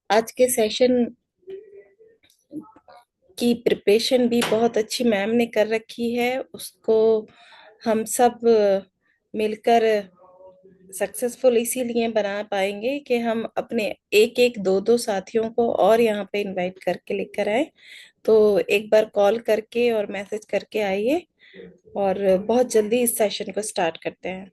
आज के सेशन की प्रिपरेशन भी बहुत अच्छी मैम ने कर रखी है। उसको हम सब मिलकर सक्सेसफुल इसीलिए बना पाएंगे कि हम अपने एक एक दो दो साथियों को और यहाँ पे इनवाइट करके लेकर आए। तो एक बार कॉल करके और मैसेज करके आइए और बहुत जल्दी इस सेशन को स्टार्ट करते हैं।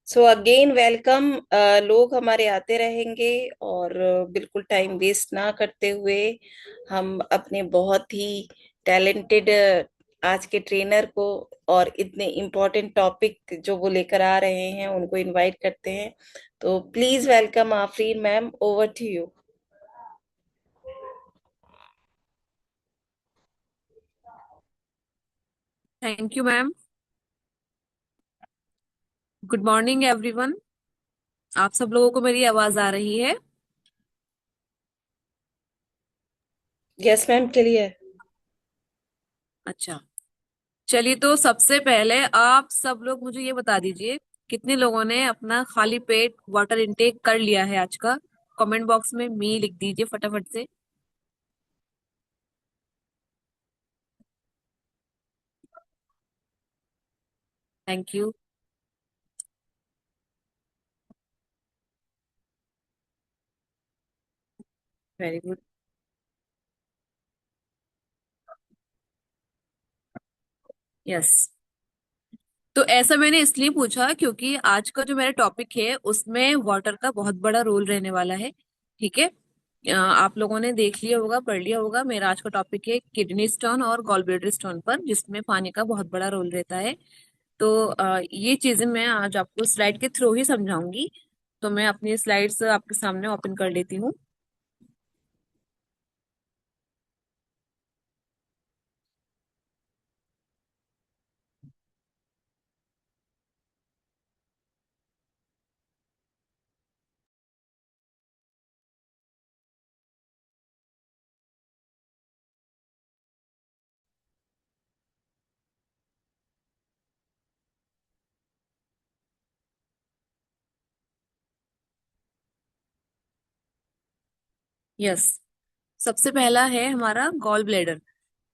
So again welcome. लोग हमारे आते रहेंगे और बिल्कुल टाइम वेस्ट ना करते हुए हम अपने बहुत ही टैलेंटेड आज के ट्रेनर को और इतने इम्पोर्टेंट टॉपिक जो वो लेकर आ रहे हैं उनको इनवाइट करते हैं। तो please welcome Afreen ma'am, over to you. Thank you ma'am. Good morning everyone. आप सब लोगों को मेरी आवाज आ रही है? यस मैम, चलिए। अच्छा, चलिए तो सबसे पहले आप सब लोग मुझे ये बता दीजिए, कितने लोगों ने अपना खाली पेट वाटर इनटेक कर लिया है आज का? कमेंट बॉक्स में मी लिख दीजिए फटाफट से। Thank you. Very good. Yes. तो ऐसा मैंने इसलिए पूछा क्योंकि आज का जो मेरा टॉपिक है उसमें वाटर का बहुत बड़ा रोल रहने वाला है। ठीक है। आप लोगों ने देख लिया होगा, पढ़ लिया होगा, मेरा आज का टॉपिक है किडनी स्टोन और गॉल ब्लैडर स्टोन पर, जिसमें पानी का बहुत बड़ा रोल रहता है। तो ये चीजें मैं आज आपको स्लाइड के थ्रू ही समझाऊंगी। तो मैं अपनी स्लाइड्स आपके सामने ओपन कर लेती हूँ। यस। सबसे पहला है हमारा गॉल ब्लैडर।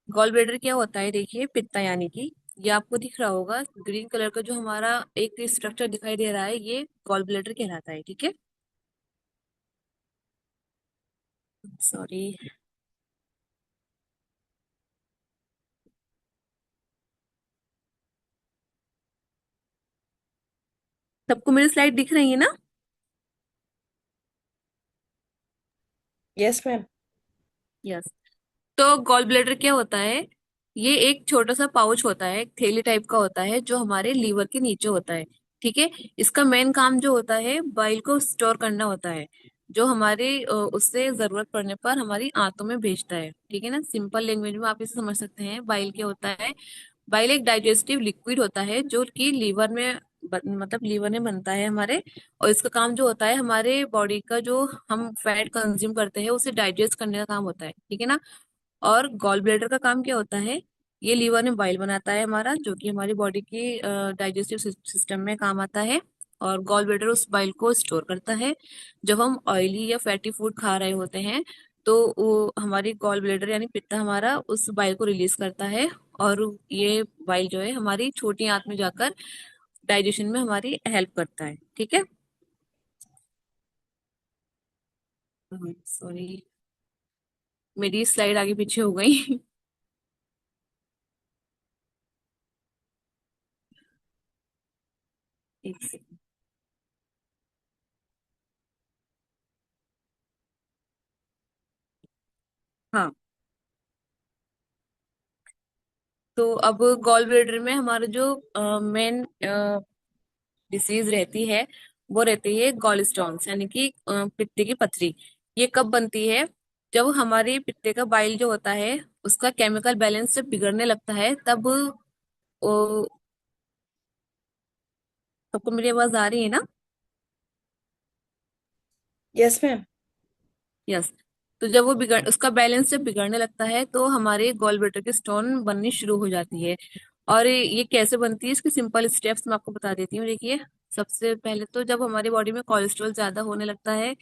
गॉल ब्लैडर क्या होता है? देखिए, पित्ता यानी कि ये आपको दिख रहा होगा, ग्रीन कलर का जो हमारा एक स्ट्रक्चर दिखाई दे रहा है, ये गॉल ब्लैडर कहलाता है। ठीक है। सॉरी। सबको मेरी स्लाइड दिख रही है ना? Yes ma'am. यस। तो गॉल ब्लैडर क्या होता है? ये एक छोटा सा पाउच होता है, एक थैली टाइप का होता है, जो हमारे लीवर के नीचे होता है। ठीक है। इसका मेन काम जो होता है, बाइल को स्टोर करना होता है, जो हमारे उससे जरूरत पड़ने पर हमारी आंतों में भेजता है। ठीक है ना? सिंपल लैंग्वेज में आप इसे समझ सकते हैं, बाइल क्या होता है। बाइल एक डाइजेस्टिव लिक्विड होता है जो कि लीवर में मतलब लीवर में बनता है हमारे। और इसका काम जो होता है, हमारे बॉडी का जो हम फैट कंज्यूम करते हैं उसे डाइजेस्ट करने का काम होता है। ठीक है ना? और गॉल ब्लैडर का काम क्या होता है? ये लीवर में बाइल बनाता है हमारा, जो कि हमारी बॉडी की डाइजेस्टिव सिस्टम में काम आता है। और गॉल ब्लैडर उस बाइल को स्टोर करता है। जब हम ऑयली या फैटी फूड खा रहे होते हैं, तो वो हमारी गॉल ब्लैडर यानी पित्त हमारा उस बाइल को रिलीज करता है। और ये बाइल जो है हमारी छोटी आंत में जाकर डाइजेशन में हमारी हेल्प करता है। ठीक है। सॉरी, मेरी स्लाइड आगे पीछे हो गई। एक सेकंड। हाँ, तो अब गॉल ब्लेडर में हमारा जो मेन डिसीज रहती है, वो रहती है गॉल स्टोन्स, यानी कि पित्ते की पथरी। ये कब बनती है? जब हमारे पित्ते का बाइल जो होता है, उसका केमिकल बैलेंस जब बिगड़ने लगता है, तब सबको मेरी आवाज आ रही है ना? Yes ma'am. यस। तो जब वो बिगड़ उसका बैलेंस जब बिगड़ने लगता है, तो हमारे गॉल ब्लैडर की स्टोन बननी शुरू हो जाती है। और ये कैसे बनती है, इसके सिंपल स्टेप्स मैं आपको बता देती हूँ। देखिए, सबसे पहले तो जब हमारी बॉडी में कोलेस्ट्रॉल ज्यादा होने लगता है,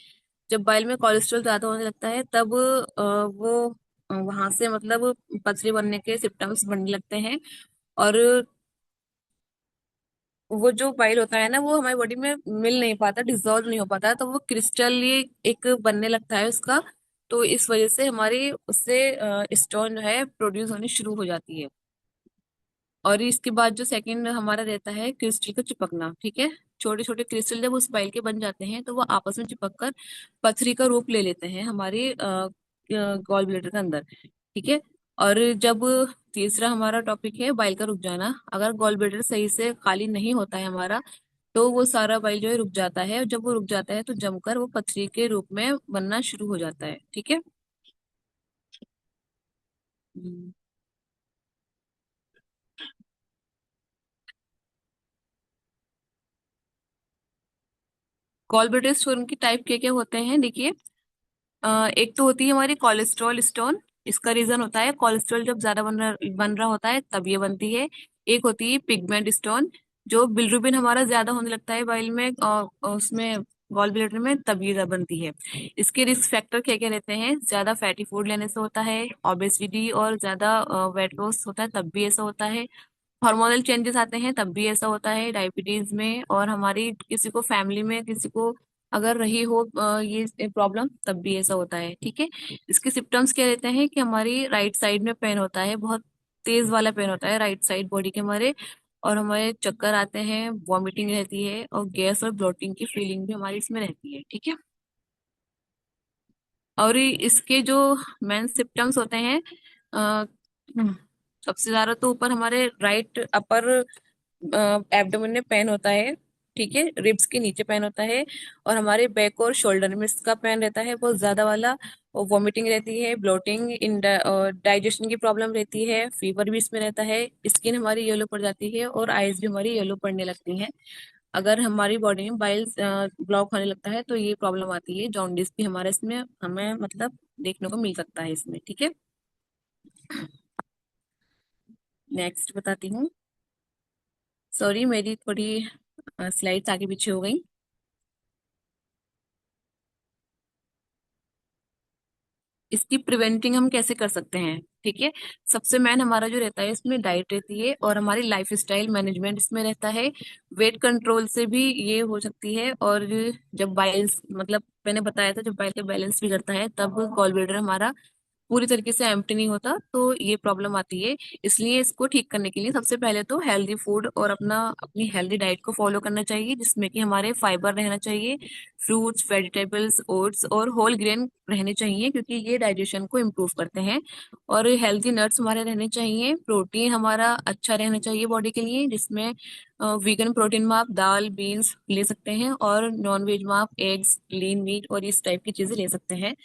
जब बाइल में कोलेस्ट्रॉल ज्यादा होने लगता है, तब वो वहां से मतलब पथरी बनने के सिम्टम्स बनने लगते हैं। और वो जो बाइल होता है ना, वो हमारी बॉडी में मिल नहीं पाता, डिसॉल्व नहीं हो पाता, तो वो क्रिस्टल ये एक बनने लगता है उसका। तो इस वजह से हमारी उससे स्टोन जो है प्रोड्यूस होनी शुरू हो जाती है। और इसके बाद जो सेकंड हमारा रहता है, क्रिस्टल का चिपकना। ठीक है, छोटे छोटे क्रिस्टल जब उस बाइल के बन जाते हैं, तो वो आपस में चिपक कर पथरी का रूप ले लेते हैं हमारे गॉल ब्लैडर के अंदर। ठीक है। और जब तीसरा हमारा टॉपिक है बाइल का रुक जाना। अगर गॉल ब्लैडर सही से खाली नहीं होता है हमारा, तो वो सारा बाइल जो है रुक जाता है, और जब वो रुक जाता है तो जमकर वो पथरी के रूप में बनना शुरू हो जाता है। ठीक है। गॉल ब्लैडर स्टोन की टाइप क्या क्या होते हैं, देखिए। एक तो होती है हमारी कोलेस्ट्रॉल स्टोन। इसका रीजन होता है कोलेस्ट्रॉल जब ज्यादा बन रहा होता है, तब ये बनती है। एक होती है पिगमेंट स्टोन, जो बिलिरुबिन हमारा ज्यादा होने लगता है बाइल में और उसमें गॉल ब्लैडर में, तब ये बनती है। इसके रिस्क फैक्टर क्या क्या रहते हैं? ज्यादा फैटी फूड लेने से होता है, ओबेसिटी और ज्यादा वेट लॉस होता है, तब भी ऐसा होता है। हार्मोनल चेंजेस आते हैं, तब भी ऐसा होता है डायबिटीज में। और हमारी किसी को फैमिली में किसी को अगर रही हो ये प्रॉब्लम, तब भी ऐसा होता है। ठीक है। इसके सिम्टम्स क्या रहते हैं कि हमारी राइट साइड में पेन होता है, बहुत तेज वाला पेन होता है राइट साइड बॉडी के हमारे। और हमारे चक्कर आते हैं, वॉमिटिंग रहती है, और गैस और ब्लोटिंग की फीलिंग भी हमारी इसमें रहती है। ठीक है। और इसके जो मेन सिम्टम्स होते हैं, अ, सबसे ज्यादा तो ऊपर हमारे राइट अपर एब्डोमेन में पेन होता है। ठीक है, रिब्स के नीचे पेन होता है। और हमारे बैक और शोल्डर में इसका पेन रहता है बहुत ज्यादा वाला। और वॉमिटिंग रहती है, ब्लोटिंग, इन डाइजेशन की प्रॉब्लम रहती है, फीवर भी इसमें रहता है। स्किन हमारी येलो पड़ जाती है, और आईज भी हमारी येलो पड़ने लगती हैं। अगर हमारी बॉडी में बाइल ब्लॉक होने लगता है, तो ये प्रॉब्लम आती है। जॉन्डिस भी हमारे इसमें हमें मतलब देखने को मिल सकता है इसमें। ठीक है। नेक्स्ट बताती हूँ। सॉरी, मेरी थोड़ी स्लाइड्स आगे पीछे हो गई। इसकी प्रिवेंटिंग हम कैसे कर सकते हैं? ठीक है। सबसे मेन हमारा जो रहता है इसमें डाइट रहती है, और हमारी लाइफ स्टाइल मैनेजमेंट इसमें रहता है। वेट कंट्रोल से भी ये हो सकती है। और जब बाइल्स मतलब मैंने बताया था, जब बाइल का बैलेंस बिगड़ता है, तब गॉल ब्लैडर हमारा पूरी तरीके से एम्प्टी नहीं होता, तो ये प्रॉब्लम आती है। इसलिए इसको ठीक करने के लिए सबसे पहले तो हेल्दी फूड और अपनी हेल्दी डाइट को फॉलो करना चाहिए, जिसमें कि हमारे फाइबर रहना चाहिए, फ्रूट्स, वेजिटेबल्स, ओट्स और होल ग्रेन रहने चाहिए, क्योंकि ये डाइजेशन को इम्प्रूव करते हैं। और हेल्दी नट्स हमारे रहने चाहिए। प्रोटीन हमारा अच्छा रहना चाहिए बॉडी के लिए, जिसमें वीगन प्रोटीन में आप दाल, बीन्स ले सकते हैं, और नॉन वेज में आप एग्स, लीन मीट और इस टाइप की चीजें ले सकते हैं।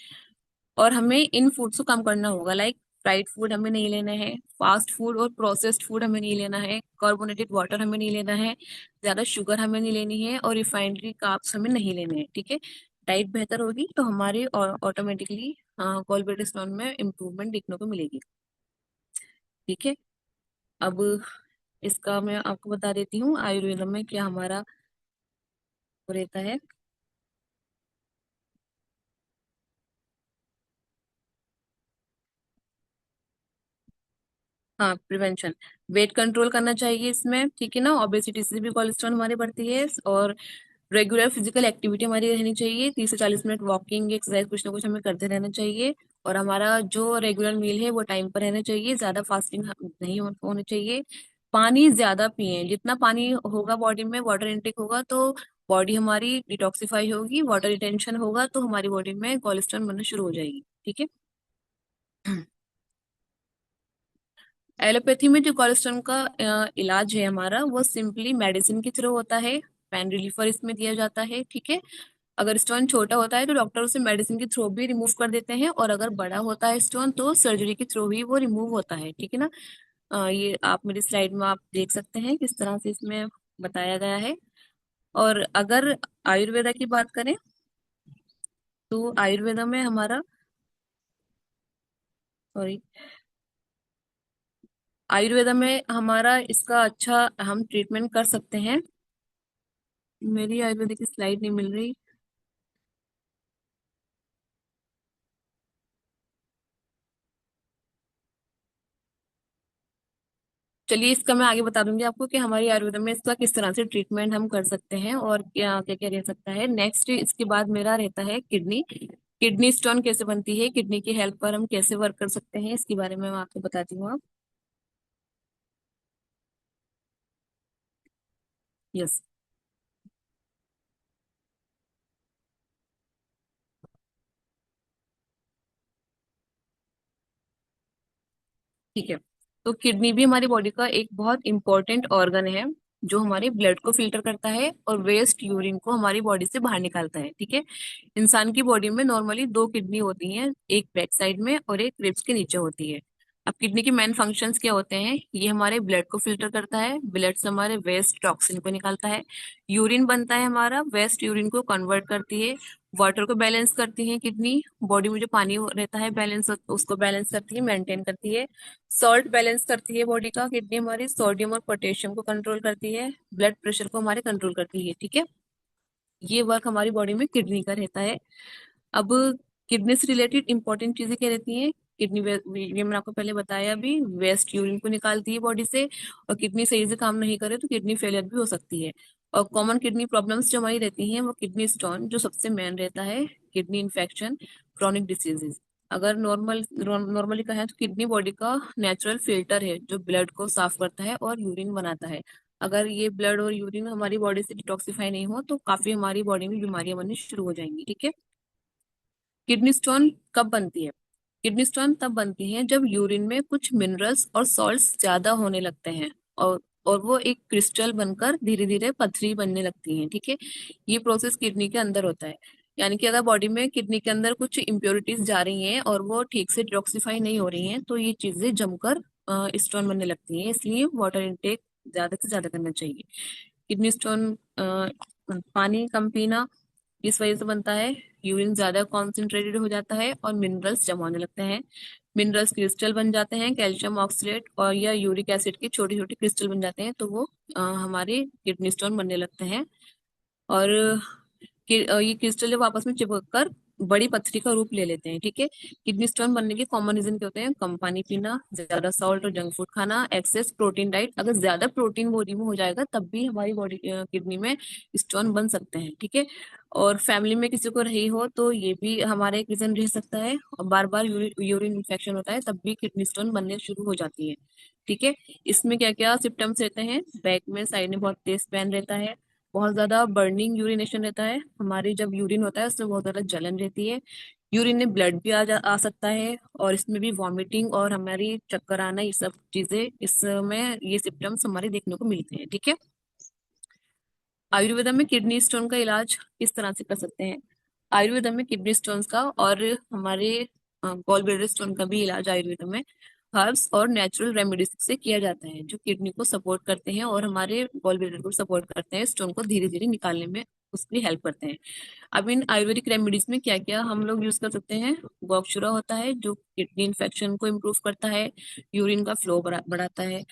और हमें इन फूड्स को कम करना होगा, लाइक फ्राइड फूड हमें नहीं लेना है, फास्ट फूड और प्रोसेस्ड फूड हमें नहीं लेना है, कार्बोनेटेड वाटर हमें नहीं लेना है, ज्यादा शुगर हमें नहीं लेनी है, और रिफाइनरी कार्ब्स हमें नहीं लेने हैं। ठीक है। डाइट बेहतर होगी तो हमारी ऑटोमेटिकली गॉल ब्लैडर स्टोन में इम्प्रूवमेंट देखने को मिलेगी। ठीक है। अब इसका मैं आपको बता देती हूँ आयुर्वेदम में क्या हमारा वो रहता है। हाँ, प्रिवेंशन। वेट कंट्रोल करना चाहिए इसमें। ठीक है ना, ओबेसिटी से भी कोलेस्ट्रॉल हमारी बढ़ती है। और रेगुलर फिजिकल एक्टिविटी हमारी रहनी चाहिए, 30 से 40 मिनट वॉकिंग एक्सरसाइज कुछ ना कुछ हमें करते रहना चाहिए। और हमारा जो रेगुलर मील है वो टाइम पर रहना चाहिए, ज्यादा फास्टिंग नहीं होनी चाहिए। पानी ज्यादा पिए, जितना पानी होगा बॉडी में, वाटर इनटेक होगा तो बॉडी हमारी डिटॉक्सिफाई होगी, वाटर रिटेंशन होगा तो हमारी बॉडी में कोलेस्ट्रॉल बनना शुरू हो जाएगी। ठीक है। एलोपैथी में जो कोलेस्ट्रॉल का इलाज है हमारा, वो सिंपली मेडिसिन के थ्रू होता है। पेन रिलीफर इसमें दिया जाता है। ठीक है। अगर स्टोन छोटा होता है तो डॉक्टर उसे मेडिसिन के थ्रू भी रिमूव कर देते हैं, और अगर बड़ा होता है स्टोन तो सर्जरी के थ्रू ही वो रिमूव होता है। ठीक है ना। ये आप मेरी स्लाइड में आप देख सकते हैं किस तरह से इसमें बताया गया है। और अगर आयुर्वेदा की बात करें तो आयुर्वेदा में हमारा, सॉरी, आयुर्वेदा में हमारा इसका अच्छा हम ट्रीटमेंट कर सकते हैं। मेरी आयुर्वेदिक की स्लाइड नहीं मिल रही। चलिए इसका मैं आगे बता दूंगी आपको कि हमारी आयुर्वेद में इसका किस तरह से ट्रीटमेंट हम कर सकते हैं और क्या क्या क्या रह सकता है। नेक्स्ट इसके बाद मेरा रहता है किडनी। किडनी स्टोन कैसे बनती है, किडनी की हेल्प पर हम कैसे वर्क कर सकते हैं, इसके बारे में मैं आपको बताती हूँ। आप, यस, ठीक है। तो किडनी भी हमारी बॉडी का एक बहुत इंपॉर्टेंट ऑर्गन है, जो हमारे ब्लड को फिल्टर करता है और वेस्ट यूरिन को हमारी बॉडी से बाहर निकालता है। ठीक है। इंसान की बॉडी में नॉर्मली दो किडनी होती हैं, एक बैक साइड में और एक रिब्स के नीचे होती है। अब किडनी के मेन फंक्शंस क्या होते हैं, ये हमारे ब्लड को फिल्टर करता है, ब्लड से हमारे वेस्ट टॉक्सिन को निकालता है, यूरिन बनता है हमारा, वेस्ट यूरिन को कन्वर्ट करती है, वाटर को बैलेंस करती है किडनी, बॉडी में जो पानी रहता है बैलेंस उसको बैलेंस करती है, मेंटेन करती है, सॉल्ट बैलेंस करती है बॉडी का, किडनी हमारी सोडियम और पोटेशियम को कंट्रोल करती है, ब्लड प्रेशर को हमारे कंट्रोल करती है। ठीक है। ये वर्क हमारी बॉडी में किडनी का रहता है। अब किडनी से रिलेटेड इंपॉर्टेंट चीजें क्या रहती हैं, किडनी ये मैंने आपको पहले बताया भी, वेस्ट यूरिन को निकालती है बॉडी से, और किडनी सही से काम नहीं करे तो किडनी फेलियर भी हो सकती है। और कॉमन किडनी प्रॉब्लम्स जो हमारी रहती हैं वो किडनी स्टोन जो सबसे मेन रहता है, किडनी इन्फेक्शन, क्रोनिक डिसीजेज। अगर नॉर्मली कहें तो किडनी बॉडी का नेचुरल फिल्टर है जो ब्लड को साफ करता है और यूरिन बनाता है। अगर ये ब्लड और यूरिन हमारी बॉडी से डिटॉक्सिफाई नहीं हो तो काफी हमारी बॉडी में बीमारियां बननी शुरू हो जाएंगी। ठीक है। किडनी स्टोन कब बनती है, किडनी स्टोन तब बनती है जब यूरिन में कुछ मिनरल्स और सॉल्ट्स ज्यादा होने लगते हैं, और और वो एक क्रिस्टल बनकर धीरे धीरे पथरी बनने लगती है। ठीक है। ये प्रोसेस किडनी के अंदर होता है। यानी कि अगर बॉडी में किडनी के अंदर कुछ इम्प्योरिटीज जा रही हैं और वो ठीक से डिटॉक्सिफाई नहीं हो रही हैं तो ये चीजें जमकर स्टोन बनने लगती हैं। इसलिए वाटर इनटेक ज्यादा से ज्यादा करना चाहिए। किडनी स्टोन पानी कम पीना, इस वजह से बनता है। यूरिन ज्यादा कॉन्सेंट्रेटेड हो जाता है और मिनरल्स जमा होने लगते हैं, मिनरल्स क्रिस्टल बन जाते हैं, कैल्शियम ऑक्सलेट और या यूरिक एसिड के छोटे छोटे क्रिस्टल बन जाते हैं, तो वो हमारे किडनी स्टोन बनने लगते हैं। और ये क्रिस्टल जब आपस में चिपक कर बड़ी पत्थरी का रूप ले लेते हैं। ठीक है। किडनी स्टोन बनने के कॉमन रीजन क्या होते हैं, कम पानी पीना, ज्यादा सॉल्ट और जंक फूड खाना, एक्सेस प्रोटीन डाइट। अगर ज्यादा प्रोटीन बॉडी में हो जाएगा तब भी हमारी बॉडी किडनी में स्टोन बन सकते हैं। ठीक है। और फैमिली में किसी को रही हो तो ये भी हमारा एक रीजन रह सकता है। और बार बार यूरिन इन्फेक्शन होता है तब भी किडनी स्टोन बनने शुरू हो जाती है। ठीक है। इसमें क्या क्या सिम्टम्स रहते हैं, बैक में साइड में बहुत तेज पेन रहता है, बहुत ज्यादा बर्निंग यूरिनेशन रहता है, हमारी जब यूरिन होता है उसमें बहुत ज्यादा जलन रहती है, यूरिन में ब्लड भी आ सकता है, और इसमें भी वॉमिटिंग और हमारी चक्कर आना, ये सब चीजें इसमें ये सिम्टम्स हमारे देखने को मिलते हैं। ठीक है। आयुर्वेदा में किडनी स्टोन का इलाज किस तरह से कर सकते हैं, आयुर्वेदा में किडनी स्टोन्स का और हमारे गॉल ब्लैडर स्टोन का भी इलाज आयुर्वेदा में हर्ब्स और नेचुरल रेमेडीज से किया जाता है, जो किडनी को सपोर्ट करते हैं और हमारे गॉल ब्लैडर को सपोर्ट करते हैं, स्टोन को धीरे धीरे निकालने में उसकी हेल्प करते हैं। अब इन आयुर्वेदिक रेमेडीज में क्या क्या हम लोग यूज कर सकते हैं, गोक्षुरा होता है जो किडनी इन्फेक्शन को इम्प्रूव करता है, यूरिन का फ्लो बढ़ाता है,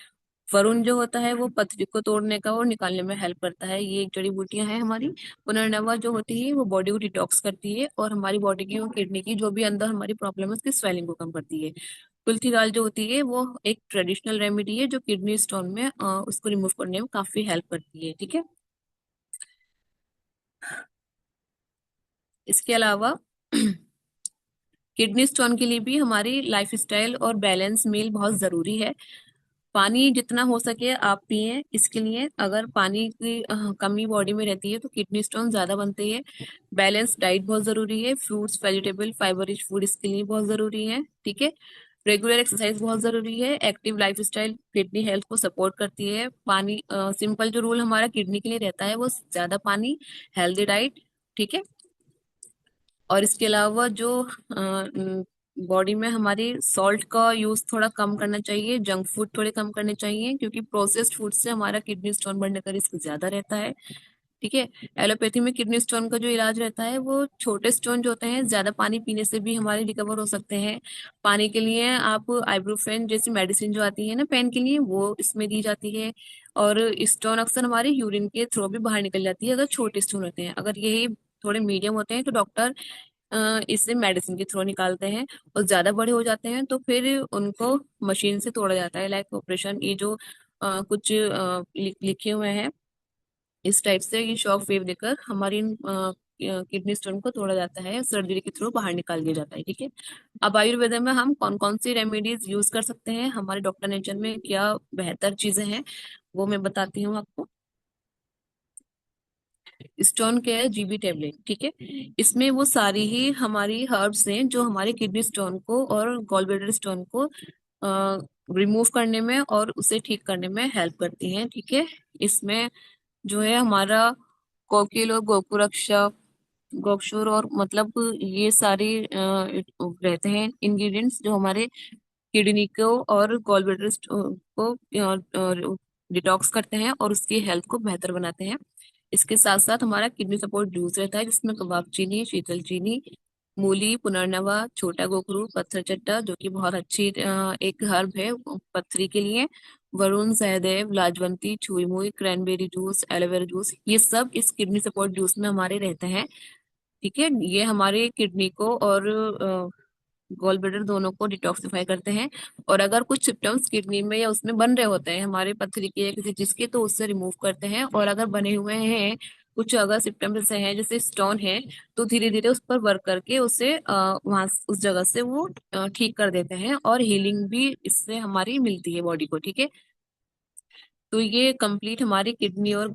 वरुण जो होता है वो पथरी को तोड़ने का और निकालने में हेल्प करता है, ये एक जड़ी बूटियां हैं हमारी। पुनर्नवा जो होती है वो बॉडी को डिटॉक्स करती है और हमारी बॉडी की और किडनी की जो भी अंदर हमारी प्रॉब्लम है उसकी स्वेलिंग को कम करती है। तुलसी दाल जो होती है वो एक ट्रेडिशनल रेमेडी है जो किडनी स्टोन में उसको रिमूव करने में काफी हेल्प करती है। ठीक है। इसके अलावा किडनी स्टोन के लिए भी हमारी लाइफस्टाइल और बैलेंस मील बहुत जरूरी है। पानी जितना हो सके आप पिए। इसके लिए अगर पानी की कमी बॉडी में रहती है तो किडनी स्टोन ज्यादा बनते हैं। बैलेंस डाइट बहुत जरूरी है। Fruits, vegetable, fibre rich food इसके लिए बहुत जरूरी है। ठीक है। रेगुलर एक्सरसाइज बहुत जरूरी है। एक्टिव लाइफस्टाइल किडनी हेल्थ को सपोर्ट करती है। पानी, सिंपल जो रूल हमारा किडनी के लिए रहता है वो ज्यादा पानी, हेल्दी डाइट। ठीक है। और इसके अलावा जो बॉडी में हमारी सॉल्ट का यूज थोड़ा कम करना चाहिए। जंक फूड थोड़े कम करने चाहिए, क्योंकि प्रोसेस्ड फूड से हमारा किडनी स्टोन बढ़ने का रिस्क ज्यादा रहता है। ठीक है। एलोपैथी में किडनी स्टोन का जो इलाज रहता है वो छोटे स्टोन जो होते हैं ज्यादा पानी पीने से भी हमारे रिकवर हो सकते हैं। पानी के लिए आप आइब्रोफेन जैसी मेडिसिन जो आती है ना पेन के लिए, वो इसमें दी जाती है। और स्टोन अक्सर हमारे यूरिन के थ्रू भी बाहर निकल जाती है अगर छोटे स्टोन होते हैं। अगर यही थोड़े मीडियम होते हैं तो डॉक्टर इससे मेडिसिन के थ्रू निकालते हैं। और ज्यादा बड़े हो जाते हैं तो फिर उनको मशीन से तोड़ा जाता है, लाइक ऑपरेशन। ये जो कुछ लिखे हुए हैं इस टाइप से, ये शॉक वेव देकर हमारी किडनी स्टोन को तोड़ा जाता है, सर्जरी के थ्रू बाहर निकाल दिया जाता है। ठीक है। अब आयुर्वेद में हम कौन कौन सी रेमेडीज यूज कर सकते हैं, हमारे डॉक्टर नेचर में क्या बेहतर चीजें हैं, वो मैं बताती हूँ आपको। Stone care GB tablet. ठीक है। इसमें वो सारी ही हमारी हर्ब्स हैं जो हमारे किडनी स्टोन को और गॉल ब्लैडर स्टोन को रिमूव करने में और उसे ठीक करने में हेल्प करती हैं। ठीक है। इसमें जो है हमारा कोकिल और गोकुरक्षा, गोक्षुर और मतलब ये सारे रहते हैं इंग्रेडिएंट्स जो हमारे किडनी को और गॉल ब्लैडर को डिटॉक्स करते हैं और उसकी हेल्थ को बेहतर बनाते हैं। इसके साथ साथ हमारा किडनी सपोर्ट जूस रहता है जिसमें कबाब चीनी, शीतल चीनी, मूली, पुनर्नवा, छोटा गोखरू, पत्थर चट्टा जो कि बहुत अच्छी एक हर्ब है पथरी के लिए, वरुण, सहदेव, लाजवंती, छुई मुई, क्रैनबेरी जूस, एलोवेरा जूस, ये सब इस किडनी सपोर्ट जूस में हमारे रहते हैं। ठीक है। ये हमारे किडनी को और गॉल ब्लैडर दोनों को डिटॉक्सिफाई करते हैं। और अगर कुछ सिम्टम्स किडनी में या उसमें बन रहे होते हैं हमारे पथरी के या किसी चीज के, तो उससे रिमूव करते हैं। और अगर बने हुए हैं कुछ, अगर सिम्टम्स जैसे हैं जैसे स्टोन है, तो धीरे धीरे उस पर वर्क करके उसे वहां उस जगह से वो ठीक कर देते हैं और हीलिंग भी इससे हमारी मिलती है बॉडी को। ठीक है। तो ये कंप्लीट हमारी किडनी और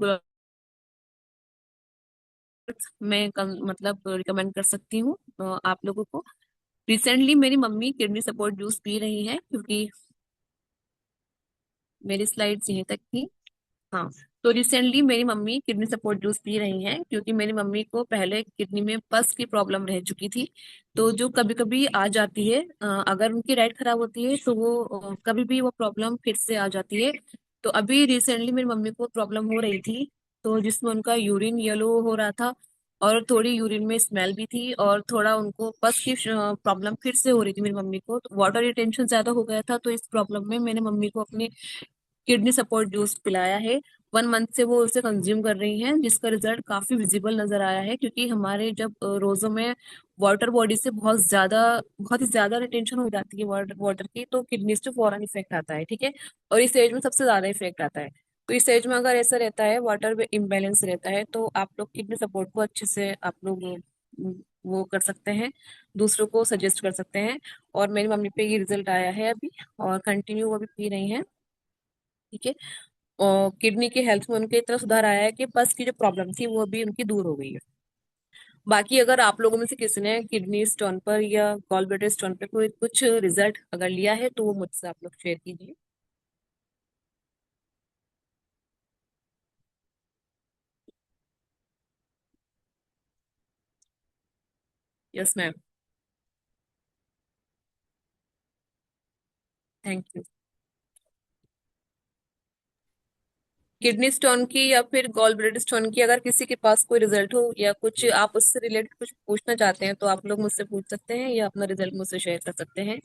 मैं मतलब रिकमेंड कर सकती हूँ आप लोगों को। रिसेंटली मेरी mummy kidney support juice P रही है, क्योंकि मेरी स्लाइड्स यहीं तक थी। हाँ। तो रिसेंटली मेरी mummy kidney support juice P रही हैं, क्योंकि मेरी मम्मी को पहले किडनी में पस की प्रॉब्लम रह चुकी थी। तो जो कभी कभी आ जाती है, अगर उनकी डाइट खराब होती है तो वो कभी भी वो प्रॉब्लम फिर से आ जाती है। तो अभी रिसेंटली मेरी मम्मी को प्रॉब्लम हो रही थी, तो जिसमें उनका यूरिन येलो हो रहा था और थोड़ी यूरिन में स्मेल भी थी और थोड़ा उनको पस की प्रॉब्लम फिर से हो रही थी मेरी मम्मी को। तो वाटर रिटेंशन ज्यादा हो गया था, तो इस प्रॉब्लम में मैंने मम्मी को अपनी किडनी सपोर्ट जूस पिलाया है। 1 मंथ से वो उसे कंज्यूम कर रही हैं, जिसका रिजल्ट काफी विजिबल नजर आया है। क्योंकि हमारे जब रोजों में वाटर बॉडी से बहुत ही ज्यादा रिटेंशन हो जाती है वाटर वाटर की, तो किडनी से फौरन इफेक्ट आता है। ठीक है। और इस एज में सबसे ज्यादा इफेक्ट आता है। तो इस एज में अगर ऐसा रहता है, वाटर इम्बेलेंस रहता है, तो आप लोग किडनी सपोर्ट को अच्छे से आप लोग वो कर सकते हैं, दूसरों को सजेस्ट कर सकते हैं। और मेरी मम्मी पे ये रिजल्ट आया है अभी, और कंटिन्यू वो भी पी रही हैं। ठीक है। और किडनी की हेल्थ में उनके इतना सुधार आया है कि पस की जो प्रॉब्लम थी वो भी उनकी दूर हो गई है। बाकी अगर आप लोगों में से किसी ने किडनी स्टोन पर या गॉल ब्लैडर स्टोन पर कोई कुछ रिजल्ट अगर लिया है तो वो मुझसे आप लोग शेयर कीजिए। Yes ma'am. Thank you. Kidney stone की या फिर गॉल ब्लैडर स्टोन की अगर किसी के पास कोई रिजल्ट हो या कुछ आप उससे रिलेटेड कुछ पूछना चाहते हैं तो आप लोग मुझसे पूछ सकते हैं या अपना रिजल्ट मुझसे शेयर कर सकते हैं।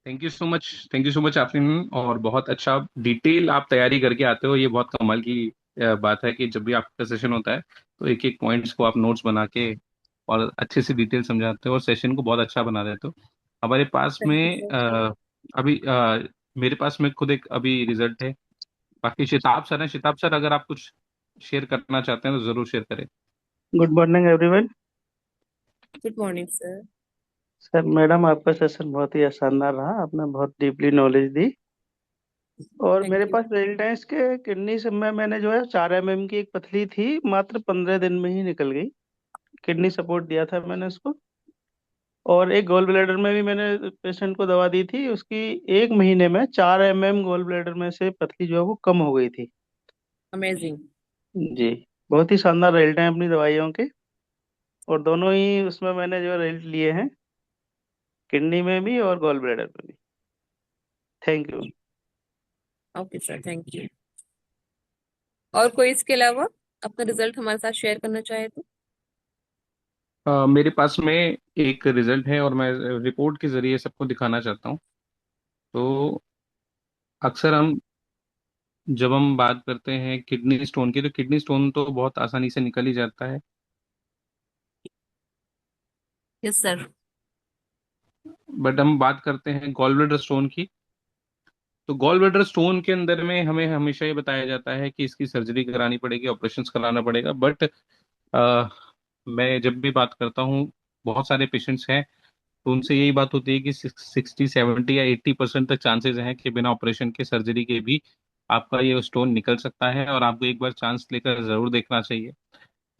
Thank you so much, thank you so much Afreen. और बहुत अच्छा डिटेल आप तैयारी करके आते हो, ये बहुत कमाल की बात है कि जब भी आपका सेशन होता है तो एक एक पॉइंट्स को आप नोट्स बना के और अच्छे से डिटेल समझाते हो और सेशन को बहुत अच्छा बना देते हो। हमारे पास थैंक यू में सर। अभी मेरे पास में खुद एक अभी रिजल्ट है। बाकी शिताब सर हैं, शिताब सर अगर आप कुछ शेयर करना चाहते हैं तो जरूर शेयर करें। Good morning everyone. Good morning sir. Sir madam आपका सेशन बहुत ही शानदार रहा, आपने बहुत डीपली नॉलेज दी। और थैंक मेरे यू। पास रेजिडेंस के किडनी से मैंने जो है 4 mm की एक पथरी थी, मात्र 15 दिन में ही निकल गई। किडनी सपोर्ट दिया था मैंने उसको। और एक गॉल ब्लैडर में भी मैंने पेशेंट को दवा दी थी, उसकी 1 महीने में 4 mm गॉल ब्लैडर में से पथरी जो है वो कम हो गई थी। अमेजिंग। जी। बहुत ही शानदार रिजल्ट हैं अपनी दवाइयों के। और दोनों ही उसमें मैंने जो रिजल्ट लिए हैं, किडनी में भी और गॉल ब्लैडर में भी। Thank you. Okay sir, thank you. और कोई इसके अलावा अपना रिजल्ट हमारे साथ शेयर करना चाहे तो? मेरे पास में एक रिजल्ट है और मैं रिपोर्ट के जरिए सबको दिखाना चाहता हूँ। तो अक्सर हम जब हम बात करते हैं किडनी स्टोन की, तो किडनी स्टोन तो बहुत आसानी से निकल ही जाता है। Yes sir. बट हम बात करते हैं गॉल ब्लैडर स्टोन की। तो गॉल ब्लैडर स्टोन के अंदर में हमें हमेशा ये बताया जाता है कि इसकी सर्जरी करानी पड़ेगी, ऑपरेशन कराना पड़ेगा। बट मैं जब भी बात करता हूँ, बहुत सारे पेशेंट्स हैं, तो उनसे यही बात होती है कि 60 70 या 80% तक चांसेस हैं कि बिना ऑपरेशन के, सर्जरी के भी आपका ये स्टोन निकल सकता है, और आपको एक बार चांस लेकर जरूर देखना चाहिए।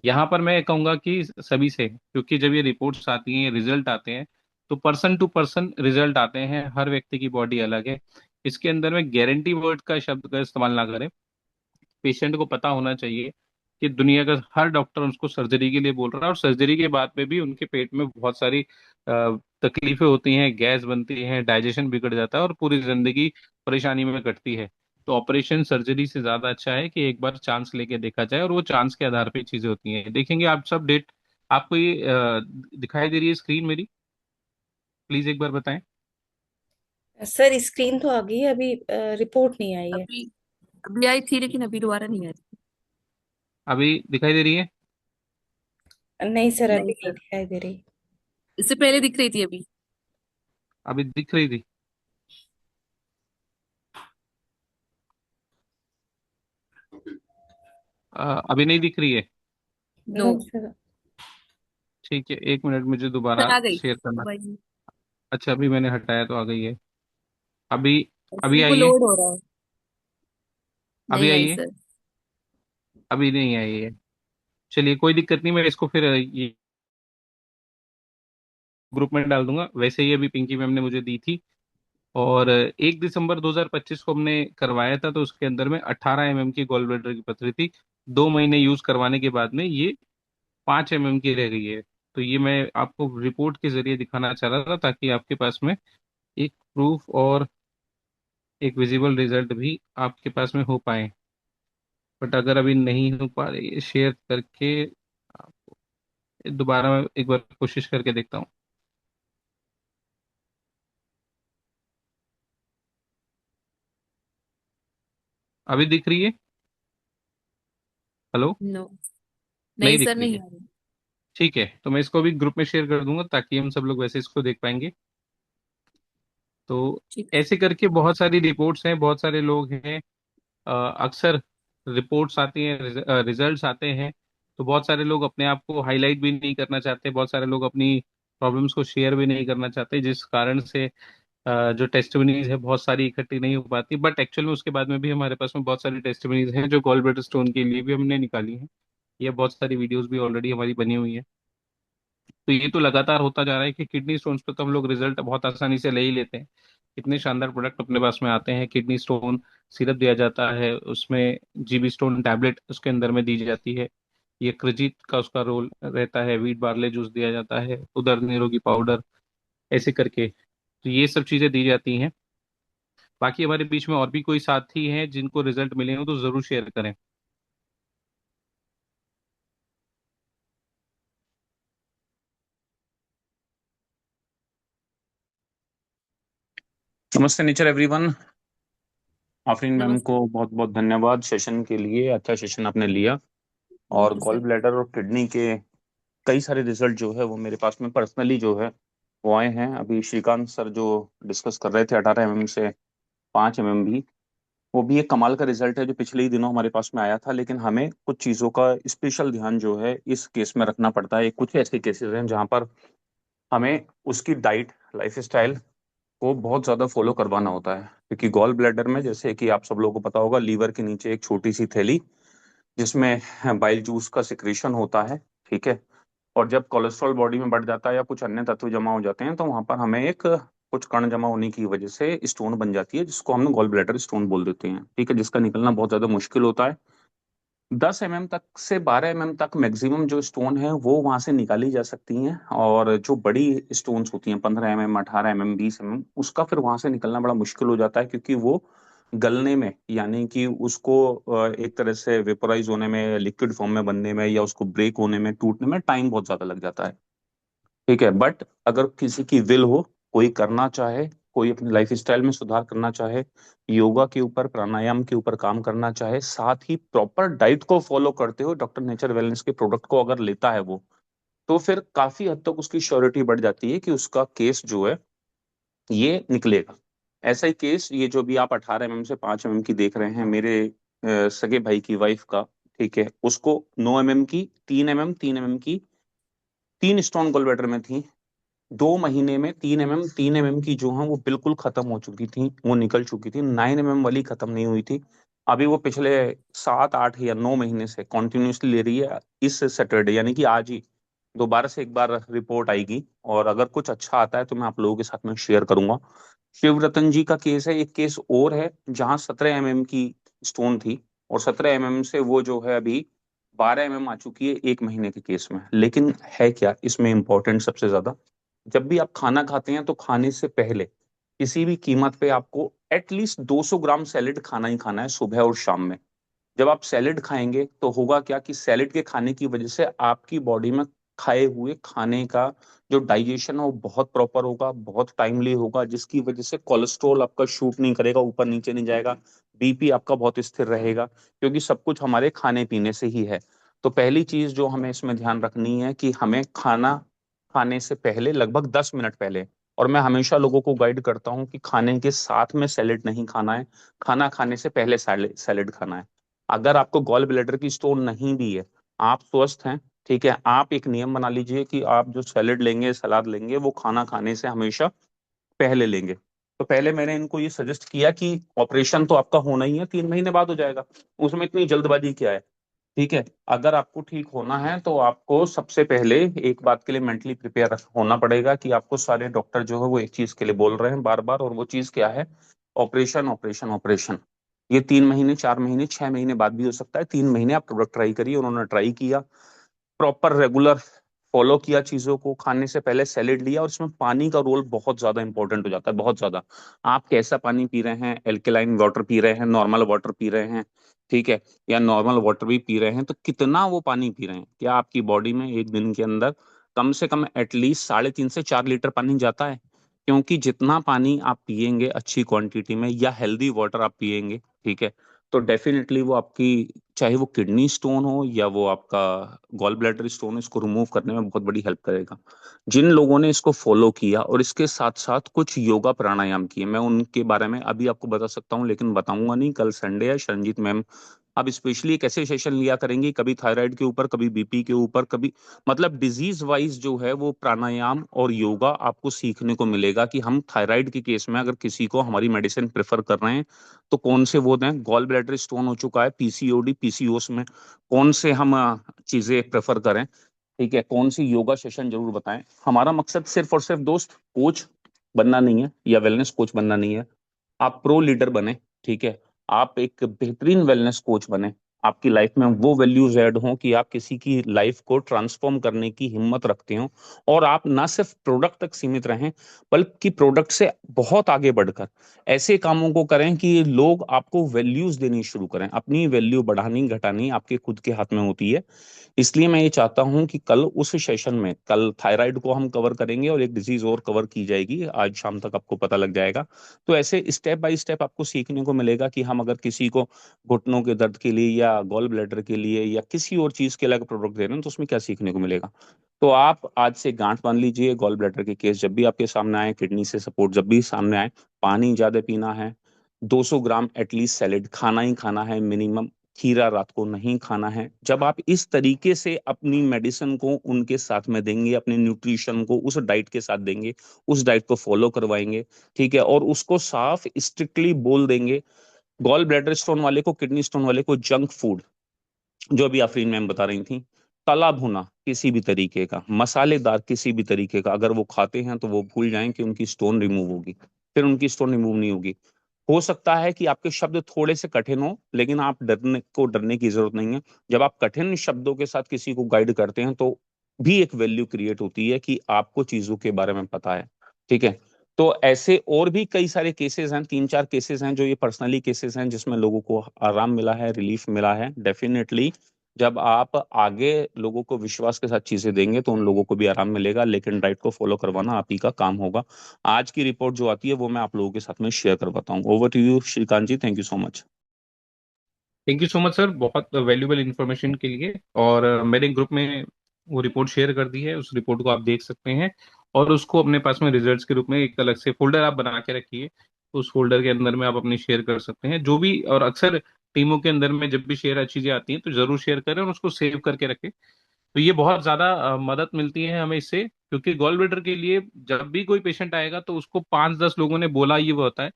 यहाँ पर मैं कहूंगा कि सभी से, क्योंकि जब ये रिपोर्ट्स आती हैं, रिजल्ट आते हैं, तो पर्सन टू पर्सन रिजल्ट आते हैं, हर व्यक्ति की बॉडी अलग है। इसके अंदर में गारंटी वर्ड का शब्द का इस्तेमाल ना करें। पेशेंट को पता होना चाहिए कि दुनिया का हर डॉक्टर उसको सर्जरी के लिए बोल रहा है, और सर्जरी के बाद में भी उनके पेट में बहुत सारी तकलीफें होती हैं, गैस बनती है, डाइजेशन बिगड़ जाता है, और पूरी जिंदगी परेशानी में कटती है। तो ऑपरेशन सर्जरी से ज्यादा अच्छा है कि एक बार चांस लेके देखा जाए, और वो चांस के आधार पे चीजें होती हैं। देखेंगे आप सब डेट, आपको ये दिखाई दे रही है स्क्रीन मेरी? प्लीज एक बार बताएं। सर स्क्रीन तो आ गई है, अभी रिपोर्ट नहीं आई है। अभी अभी आई थी लेकिन अभी दोबारा नहीं आई। अभी दिखाई दे रही है? नहीं सर, अभी नहीं नहीं सर, दिखाई दे रही। इससे पहले दिख रही थी अभी। अभी दिख रही थी? अभी नहीं दिख रही है? नो। नहीं सर। ठीक है, एक मिनट, मुझे दोबारा सर आ गई शेयर करना। अब आई। अच्छा, अभी मैंने हटाया तो आ गई है। अभी अभी ऐसे वो आई है? लोड हो रहा है। अभी नहीं आई आई है? सर। अभी नहीं आई है। चलिए, कोई दिक्कत नहीं, मैं इसको फिर ये ग्रुप में डाल दूंगा। वैसे ही अभी पिंकी मैम ने मुझे दी थी, और 1 दिसंबर 2025 को हमने करवाया था, तो उसके अंदर में 18 mm की गॉल ब्लैडर की पथरी थी। 2 महीने यूज करवाने के बाद में ये 5 mm की रह गई है। तो ये मैं आपको रिपोर्ट के जरिए दिखाना चाह रहा था, ताकि आपके पास में एक प्रूफ और एक विजिबल रिजल्ट भी आपके पास में हो पाए। बट अगर अभी नहीं हो पा रही है शेयर करके, दोबारा मैं एक बार कोशिश करके देखता हूँ। अभी दिख रही है? हेलो? नो। नहीं नहीं दिख सर, रही नहीं है? आ रही। ठीक है, तो मैं इसको भी ग्रुप में शेयर कर दूंगा, ताकि हम सब लोग वैसे इसको देख पाएंगे। तो ठीक। ऐसे करके बहुत सारी रिपोर्ट्स हैं, बहुत सारे लोग हैं। अक्सर रिपोर्ट्स आती हैं, रिजल्ट्स आते हैं, तो बहुत सारे लोग अपने आप को हाईलाइट भी नहीं करना चाहते, बहुत सारे लोग अपनी प्रॉब्लम्स को शेयर भी नहीं करना चाहते, जिस कारण से जो टेस्टिमनीज है बहुत सारी इकट्ठी नहीं हो पाती। बट एक्चुअल में उसके बाद में भी हमारे पास में बहुत सारी टेस्टिमनीज हैं जो गॉल ब्लैडर स्टोन के लिए भी हमने निकाली हैं। ये बहुत सारी वीडियोस भी ऑलरेडी हमारी बनी हुई है। तो ये तो लगातार होता जा रहा है कि किडनी स्टोन्स पे तो हम लोग रिजल्ट बहुत आसानी से ले ही लेते हैं। इतने शानदार प्रोडक्ट अपने पास में आते हैं। किडनी स्टोन सिरप दिया जाता है, उसमें जीबी स्टोन टैबलेट उसके अंदर में दी जाती है। ये कृजित का उसका रोल रहता है, व्हीट बार्ले जूस दिया जाता है, उदर निरोगी पाउडर, ऐसे करके। तो ये सब चीजें दी जाती हैं। बाकी हमारे बीच में और भी कोई साथी हैं जिनको रिजल्ट मिले हो तो जरूर शेयर करें। नमस्ते नेचर एवरीवन। आफरीन मैम नमस्ते। को बहुत बहुत धन्यवाद सेशन के लिए, अच्छा सेशन आपने लिया। थैंक और यू गॉल सर। ब्लैडर और किडनी के कई सारे रिजल्ट जो है वो मेरे पास में पर्सनली जो है वो आए हैं। अभी श्रीकांत सर जो डिस्कस कर रहे थे 18 mm से 5 mm भी, वो भी एक कमाल का रिजल्ट है जो पिछले ही दिनों हमारे पास में आया था। लेकिन हमें कुछ चीज़ों का स्पेशल ध्यान जो है इस केस में रखना पड़ता है। कुछ ऐसे केसेस हैं जहाँ पर हमें उसकी डाइट, लाइफ स्टाइल को बहुत ज़्यादा फॉलो करवाना होता है, क्योंकि गॉल ब्लैडर में, जैसे कि आप सब लोगों को पता होगा, लीवर के नीचे एक छोटी सी थैली जिसमें बाइल जूस का सिक्रेशन होता है, ठीक है। और जब कोलेस्ट्रॉल बॉडी में बढ़ जाता है या कुछ अन्य तत्व जमा हो जाते हैं तो वहां पर हमें एक कुछ कण जमा होने की वजह से स्टोन बन जाती है, जिसको हम गॉल ब्लैडर स्टोन बोल देते हैं, ठीक है, जिसका निकलना बहुत ज्यादा मुश्किल होता है। 10 mm तक से 12 mm तक मैक्सिमम जो स्टोन है वो वहां से निकाली जा सकती हैं। और जो बड़ी स्टोन्स होती हैं 15 mm, 18 mm, 20 mm, उसका फिर वहां से निकलना बड़ा मुश्किल हो जाता है, क्योंकि वो गलने में, यानी कि उसको एक तरह से वेपोराइज होने में, लिक्विड फॉर्म में बनने में, या उसको ब्रेक होने में, टूटने में टाइम बहुत ज्यादा लग जाता है, ठीक है। बट अगर किसी की विल हो, कोई करना चाहे, कोई अपनी लाइफ स्टाइल में सुधार करना चाहे, योगा के ऊपर, प्राणायाम के ऊपर काम करना चाहे, साथ ही प्रॉपर डाइट को फॉलो करते हुए डॉक्टर नेचर वेलनेस के प्रोडक्ट को अगर लेता है वो, तो फिर काफी हद तक उसकी श्योरिटी बढ़ जाती है कि उसका केस जो है ये निकलेगा। ऐसा ही केस, ये जो भी आप 18 mm से 5 mm की देख रहे हैं, मेरे सगे भाई की वाइफ का, ठीक है, उसको 9 mm की, 3 mm, 3 mm की, 3 स्टोन गॉलब्लैडर में थी। 2 महीने में 3 mm, 3 mm की जो है वो बिल्कुल खत्म हो चुकी थी, वो निकल चुकी थी। 9 mm वाली खत्म नहीं हुई थी। अभी वो पिछले 7, 8 या 9 महीने से कॉन्टिन्यूसली ले रही है। इस सैटरडे यानी कि आज ही दोबारा से एक बार रिपोर्ट आएगी, और अगर कुछ अच्छा आता है तो मैं आप लोगों के साथ में शेयर करूंगा। शिव रतन जी का केस है, एक केस और है जहां 17 mm की स्टोन थी, और 17 mm से वो जो है अभी 12 mm आ चुकी है 1 महीने के केस में। लेकिन है क्या इसमें इम्पोर्टेंट सबसे ज्यादा, जब भी आप खाना खाते हैं तो खाने से पहले किसी भी कीमत पे आपको एटलीस्ट 200 ग्राम सैलेड खाना ही खाना है, सुबह और शाम में। जब आप सैलेड खाएंगे तो होगा क्या कि सैलेड के खाने की वजह से आपकी बॉडी में खाए हुए खाने का जो डाइजेशन है वो बहुत प्रॉपर होगा, बहुत टाइमली होगा, जिसकी वजह से कोलेस्ट्रॉल आपका शूट नहीं करेगा, ऊपर नीचे नहीं जाएगा, बीपी आपका बहुत स्थिर रहेगा, क्योंकि सब कुछ हमारे खाने पीने से ही है। तो पहली चीज जो हमें इसमें ध्यान रखनी है कि हमें खाना खाने से पहले लगभग 10 मिनट पहले, और मैं हमेशा लोगों को गाइड करता हूँ कि खाने के साथ में सैलेड नहीं खाना है, खाना खाने से पहले सैलेड खाना है। अगर आपको गॉल ब्लैडर की स्टोन नहीं भी है, आप स्वस्थ हैं, ठीक है, आप एक नियम बना लीजिए कि आप जो सैलेड लेंगे, सलाद लेंगे, वो खाना खाने से हमेशा पहले लेंगे। तो पहले मैंने इनको ये सजेस्ट किया कि ऑपरेशन तो आपका होना ही है, 3 महीने बाद हो जाएगा, उसमें इतनी जल्दबाजी क्या है, ठीक है। अगर आपको ठीक होना है तो आपको सबसे पहले एक बात के लिए मेंटली प्रिपेयर होना पड़ेगा कि आपको सारे डॉक्टर जो है वो एक चीज के लिए बोल रहे हैं बार बार, और वो चीज क्या है? Operation, operation, operation. ये 3 महीने, 4 महीने, 6 महीने बाद भी हो सकता है। 3 महीने आप प्रोडक्ट ट्राई करिए। उन्होंने ट्राई किया, प्रॉपर रेगुलर फॉलो किया चीजों को, खाने से पहले सैलेड लिया, और इसमें पानी का रोल बहुत ज्यादा इंपॉर्टेंट हो जाता है, बहुत ज्यादा। आप कैसा पानी पी रहे हैं, एल्केलाइन वाटर पी रहे हैं, नॉर्मल वाटर पी रहे हैं, ठीक है, या नॉर्मल वाटर भी पी रहे हैं, तो कितना वो पानी पी रहे हैं? क्या आपकी बॉडी में एक दिन के अंदर कम से कम एटलीस्ट 3.5 से 4 लीटर पानी जाता है? क्योंकि जितना पानी आप पिएंगे अच्छी क्वांटिटी में, या हेल्दी वाटर आप पिएंगे, ठीक है, तो डेफिनेटली वो आपकी, चाहे वो किडनी स्टोन हो या वो आपका गॉल ब्लैडर स्टोन, इसको रिमूव करने में बहुत बड़ी हेल्प करेगा। जिन लोगों ने इसको फॉलो किया और इसके साथ साथ कुछ योगा प्राणायाम किए, मैं उनके बारे में अभी आपको बता सकता हूँ, लेकिन बताऊंगा नहीं। कल संडे है, शरणजीत मैम अब स्पेशली एक ऐसे सेशन लिया करेंगी, कभी थायराइड के ऊपर, कभी बीपी के ऊपर, कभी, मतलब डिजीज वाइज जो है वो प्राणायाम और योगा आपको सीखने को मिलेगा कि हम थायराइड के केस में अगर किसी को हमारी मेडिसिन प्रेफर कर रहे हैं तो कौन से वो दें, गॉल ब्लैडर स्टोन हो चुका है, पीसीओडी, पीसीओएस में कौन से हम चीजें प्रेफर करें, ठीक है, कौन सी योगा सेशन जरूर बताएं। हमारा मकसद सिर्फ और सिर्फ दोस्त कोच बनना नहीं है, या वेलनेस कोच बनना नहीं है। आप प्रो लीडर बने, ठीक है, आप एक बेहतरीन वेलनेस कोच बने, आपकी लाइफ में वो वैल्यूज ऐड हों कि आप किसी की लाइफ को ट्रांसफॉर्म करने की हिम्मत रखते हो, और आप ना सिर्फ प्रोडक्ट तक सीमित रहें, बल्कि प्रोडक्ट से बहुत आगे बढ़कर ऐसे कामों को करें कि लोग आपको वैल्यूज देनी शुरू करें। अपनी वैल्यू बढ़ानी घटानी आपके खुद के हाथ में होती है। इसलिए मैं ये चाहता हूं कि कल उस सेशन में, कल थायराइड को हम कवर करेंगे और एक डिजीज और कवर की जाएगी, आज शाम तक आपको पता लग जाएगा। तो ऐसे स्टेप बाय स्टेप आपको सीखने को मिलेगा कि हम अगर किसी को घुटनों के दर्द के लिए या गॉल ब्लैडर के लिए या किसी और चीज के लिए प्रोडक्ट दे रहे हैं तो उसमें क्या सीखने को मिलेगा। तो आप आज से गांठ बांध लीजिए, गॉल ब्लैडर के केस जब भी आपके सामने आए, किडनी से सपोर्ट जब भी सामने आए, पानी ज्यादा पीना है, 200 ग्राम एटलीस्ट सैलेड खाना ही खाना है मिनिमम, खीरा रात को नहीं खाना है। जब आप इस तरीके से अपनी मेडिसिन को उनके साथ में देंगे, अपने न्यूट्रिशन को उस डाइट के साथ देंगे, उस डाइट को फॉलो करवाएंगे, ठीक है, और उसको साफ स्ट्रिक्टली बोल देंगे। गॉल ब्लैडर स्टोन वाले को, किडनी स्टोन वाले को जंक फूड, जो अभी आफरीन मैम बता रही थी, तला भुना किसी भी तरीके का, मसालेदार किसी भी तरीके का अगर वो खाते हैं तो वो भूल जाएं कि उनकी स्टोन रिमूव होगी, फिर उनकी स्टोन रिमूव नहीं होगी। हो सकता है कि आपके शब्द थोड़े से कठिन हो, लेकिन आप डरने की जरूरत नहीं है। जब आप कठिन शब्दों के साथ किसी को गाइड करते हैं तो भी एक वैल्यू क्रिएट होती है कि आपको चीजों के बारे में पता है, ठीक है। तो ऐसे और भी कई सारे केसेस हैं, 3-4 केसेस हैं जो ये पर्सनली केसेस हैं जिसमें लोगों को आराम मिला है, रिलीफ मिला है। डेफिनेटली जब आप आगे लोगों को विश्वास के साथ चीजें देंगे तो उन लोगों को भी आराम मिलेगा, लेकिन डाइट को फॉलो करवाना आप ही का काम होगा। आज की रिपोर्ट जो आती है वो मैं आप लोगों के साथ में शेयर करवाता हूँ। Over to you Shrikant ji, thank you so much. Thank you so much sir, बहुत वैल्यूबल इंफॉर्मेशन के लिए। और मेरे ग्रुप में वो रिपोर्ट शेयर कर दी है, उस रिपोर्ट को आप देख सकते हैं और उसको अपने पास में रिजल्ट्स के रूप में एक अलग से फोल्डर आप बना के रखिए। उस फोल्डर के अंदर में आप अपनी शेयर कर सकते हैं जो भी, और अक्सर टीमों के अंदर में जब भी शेयर चीजें आती हैं तो जरूर शेयर करें और उसको सेव करके रखें। तो ये बहुत ज्यादा मदद मिलती है हमें इससे, क्योंकि गॉल ब्लैडर के लिए जब भी कोई पेशेंट आएगा तो उसको 5-10 लोगों ने बोला ये वो होता है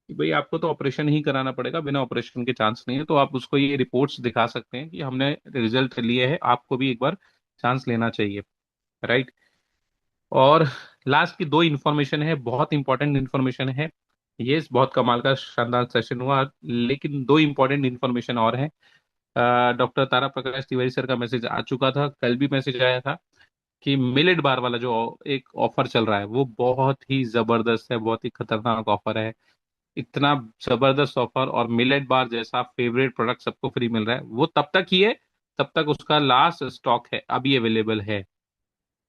कि भाई आपको तो ऑपरेशन ही कराना पड़ेगा, बिना ऑपरेशन के चांस नहीं है। तो आप उसको ये रिपोर्ट्स दिखा सकते हैं कि हमने रिजल्ट लिए है, आपको भी एक बार चांस लेना चाहिए, राइट। और लास्ट की दो इन्फॉर्मेशन है, बहुत इंपॉर्टेंट इन्फॉर्मेशन है। ये बहुत कमाल का शानदार सेशन हुआ, लेकिन दो इंपॉर्टेंट इन्फॉर्मेशन और है। डॉक्टर तारा प्रकाश तिवारी सर का मैसेज आ चुका था, कल भी मैसेज आया था कि मिलेट बार वाला जो एक ऑफर चल रहा है वो बहुत ही जबरदस्त है, बहुत ही खतरनाक ऑफर है। इतना जबरदस्त ऑफर और मिलेट बार जैसा फेवरेट प्रोडक्ट सबको फ्री मिल रहा है, वो तब तक ही है, तब तक उसका लास्ट स्टॉक है, अभी अवेलेबल है,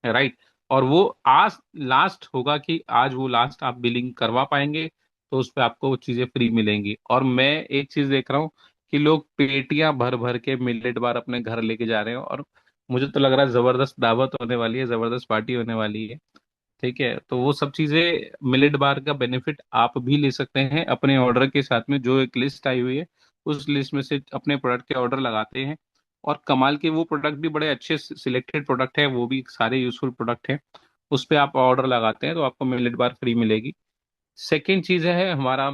राइट। और वो आज लास्ट होगा कि आज वो लास्ट आप बिलिंग करवा पाएंगे तो उस पर आपको वो चीजें फ्री मिलेंगी। और मैं एक चीज देख रहा हूँ कि लोग पेटियां भर भर के मिलेट बार अपने घर लेके जा रहे हैं, और मुझे तो लग रहा है जबरदस्त दावत होने वाली है, जबरदस्त पार्टी होने वाली है, ठीक है। तो वो सब चीजें, मिलेट बार का बेनिफिट आप भी ले सकते हैं अपने ऑर्डर के साथ में। जो एक लिस्ट आई हुई है उस लिस्ट में से अपने प्रोडक्ट के ऑर्डर लगाते हैं, और कमाल के वो प्रोडक्ट भी बड़े अच्छे सिलेक्टेड प्रोडक्ट है, वो भी सारे यूजफुल प्रोडक्ट हैं। उस पे आप ऑर्डर लगाते हैं तो आपको मिलेट बार फ्री मिलेगी। सेकेंड चीज है, हमारा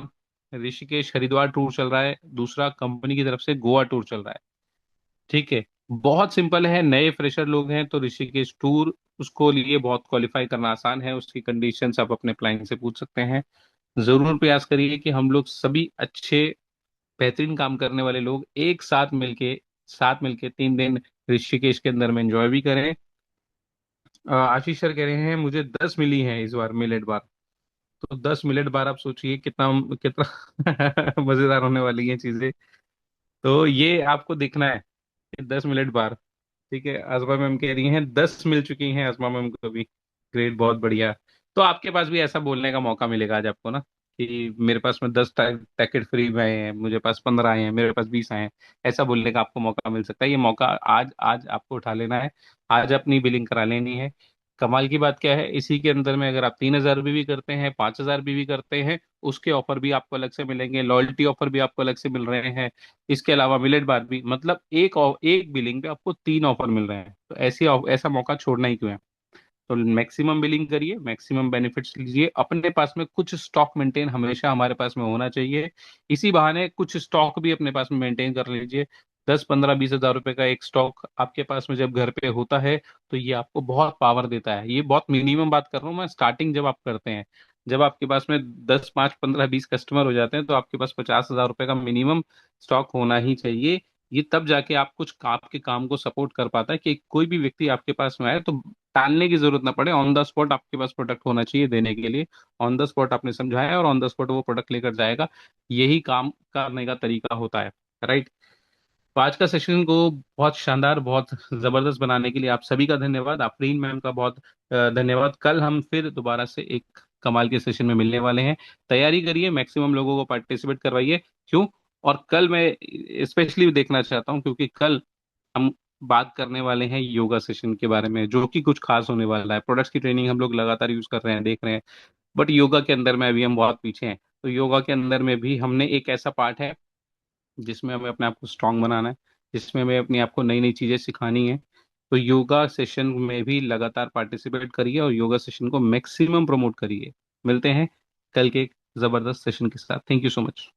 ऋषिकेश हरिद्वार टूर चल रहा है, दूसरा कंपनी की तरफ से गोवा टूर चल रहा है, ठीक है। बहुत सिंपल है, नए फ्रेशर लोग हैं तो ऋषिकेश टूर उसको लिए बहुत क्वालिफाई करना आसान है, उसकी कंडीशंस आप अपने क्लाइंट से पूछ सकते हैं। जरूर प्रयास करिए कि हम लोग सभी अच्छे बेहतरीन काम करने वाले लोग एक साथ मिलके 3 दिन ऋषिकेश के अंदर में एंजॉय भी करें। आशीष सर कह रहे हैं मुझे 10 मिली हैं इस बार मिलेट बार। तो 10 मिलेट बार आप सोचिए कितना कितना मजेदार होने वाली है चीजें। तो ये आपको देखना है कि 10 मिलेट बार, ठीक है। आजमा मैम कह रही हैं 10 मिल चुकी हैं आजमा मैम को भी, ग्रेट, बहुत बढ़िया। तो आपके पास भी ऐसा बोलने का मौका मिलेगा आज आपको ना, कि मेरे पास में 10 पैकेट फ्री में आए हैं, मुझे पास 15 आए हैं, मेरे पास 20 आए हैं। ऐसा बोलने का आपको मौका मिल सकता है, ये मौका आज आज आपको उठा लेना है, आज अपनी बिलिंग करा लेनी है। कमाल की बात क्या है, इसी के अंदर में अगर आप 3,000 भी करते हैं, 5,000 भी करते हैं, उसके ऑफर भी आपको अलग से मिलेंगे, लॉयल्टी ऑफर भी आपको अलग से मिल रहे हैं। इसके अलावा मिलेट बार भी, मतलब एक बिलिंग पे आपको 3 ऑफर मिल रहे हैं, तो ऐसा मौका छोड़ना ही क्यों है। तो मैक्सिमम बिलिंग करिए, मैक्सिमम बेनिफिट्स लीजिए, अपने पास में कुछ स्टॉक मेंटेन हमेशा हमारे पास में होना चाहिए। इसी बहाने कुछ स्टॉक भी अपने पास में मेंटेन कर लीजिए। 10-15-20 हज़ार रुपए का एक स्टॉक आपके पास में जब घर पे होता है तो ये आपको बहुत पावर देता है। ये बहुत मिनिमम बात कर रहा हूँ मैं, स्टार्टिंग जब आप करते हैं, जब आपके पास में 10, 5, 15, 20 कस्टमर हो जाते हैं तो आपके पास 50,000 रुपए का मिनिमम स्टॉक होना ही चाहिए। ये तब जाके आप कुछ आपके काम को सपोर्ट कर पाता है कि कोई भी व्यक्ति आपके पास में आए तो टालने की जरूरत ना पड़े, ऑन द स्पॉट आपके पास प्रोडक्ट होना चाहिए देने के लिए। ऑन द स्पॉट आपने समझाया और ऑन द स्पॉट वो प्रोडक्ट लेकर जाएगा, यही काम करने का तरीका होता है, राइट। तो आज का सेशन को बहुत शानदार, बहुत जबरदस्त बनाने के लिए आप सभी का धन्यवाद, आफरीन मैम का बहुत धन्यवाद। कल हम फिर दोबारा से एक कमाल के सेशन में मिलने वाले हैं। तैयारी करिए, मैक्सिमम लोगों को पार्टिसिपेट करवाइए, क्यों। और कल मैं स्पेशली देखना चाहता हूँ क्योंकि कल हम बात करने वाले हैं योगा सेशन के बारे में, जो कि कुछ खास होने वाला है। प्रोडक्ट्स की ट्रेनिंग हम लोग लगातार यूज कर रहे हैं, देख रहे हैं, बट योगा के अंदर में अभी हम बहुत पीछे हैं। तो योगा के अंदर में भी हमने एक ऐसा पार्ट है जिसमें हमें अपने आप को स्ट्रांग बनाना है, जिसमें हमें अपने आप को नई नई चीजें सिखानी है। तो योगा सेशन में भी लगातार पार्टिसिपेट करिए और योगा सेशन को मैक्सिमम प्रमोट करिए। मिलते हैं कल के एक जबरदस्त सेशन के साथ। Thank you so much.